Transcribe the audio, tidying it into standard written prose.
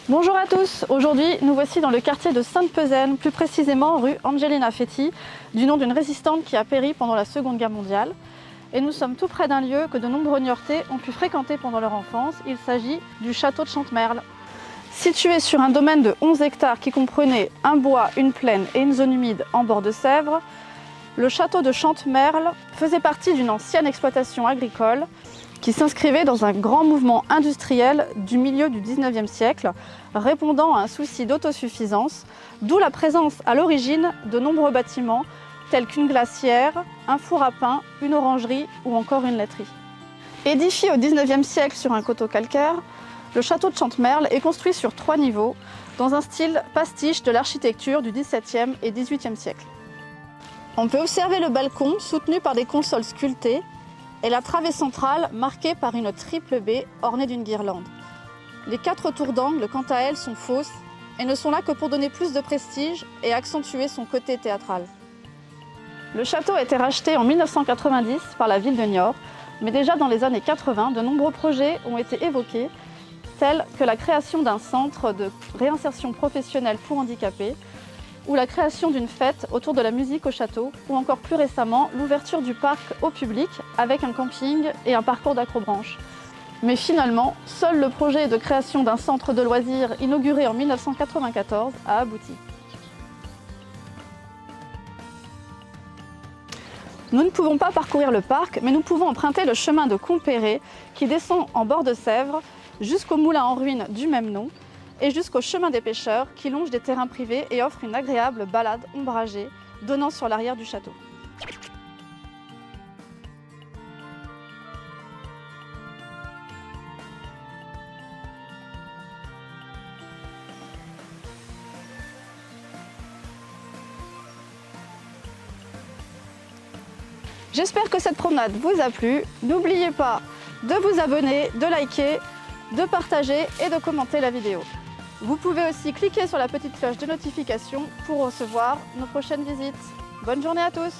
Bonjour à tous, aujourd'hui nous voici dans le quartier de Sainte-Pezène, plus précisément rue Angelina Fetti, du nom d'une résistante qui a péri pendant la Seconde Guerre mondiale. Et nous sommes tout près d'un lieu que de nombreux Niortais ont pu fréquenter pendant leur enfance, il s'agit du château de Chantemerle. Situé sur un domaine de 11 hectares qui comprenait un bois, une plaine et une zone humide en bord de Sèvres, le château de Chantemerle faisait partie d'une ancienne exploitation agricole qui s'inscrivait dans un grand mouvement industriel du milieu du 19e siècle, répondant à un souci d'autosuffisance, d'où la présence à l'origine de nombreux bâtiments tels qu'une glacière, un four à pain, une orangerie ou encore une laiterie. Édifié au 19e siècle sur un coteau calcaire, le château de Chantemerle est construit sur 3 niveaux, dans un style pastiche de l'architecture du XVIIe et XVIIIe siècle. On peut observer le balcon soutenu par des consoles sculptées et la travée centrale marquée par une triple baie ornée d'une guirlande. Les 4 tours d'angle, quant à elles, sont fausses et ne sont là que pour donner plus de prestige et accentuer son côté théâtral. Le château a été racheté en 1990 par la ville de Niort, mais déjà dans les années 80, de nombreux projets ont été évoqués, tels que la création d'un centre de réinsertion professionnelle pour handicapés, ou la création d'une fête autour de la musique au château, ou encore plus récemment l'ouverture du parc au public avec un camping et un parcours d'acrobranche. Mais finalement, seul le projet de création d'un centre de loisirs inauguré en 1994 a abouti. Nous ne pouvons pas parcourir le parc, mais nous pouvons emprunter le chemin de Compéré qui descend en bord de Sèvres jusqu'au moulin en ruine du même nom, et jusqu'au chemin des pêcheurs qui longe des terrains privés et offre une agréable balade ombragée donnant sur l'arrière du château. J'espère que cette promenade vous a plu. N'oubliez pas de vous abonner, de liker, de partager et de commenter la vidéo. Vous pouvez aussi cliquer sur la petite cloche de notification pour recevoir nos prochaines visites. Bonne journée à tous!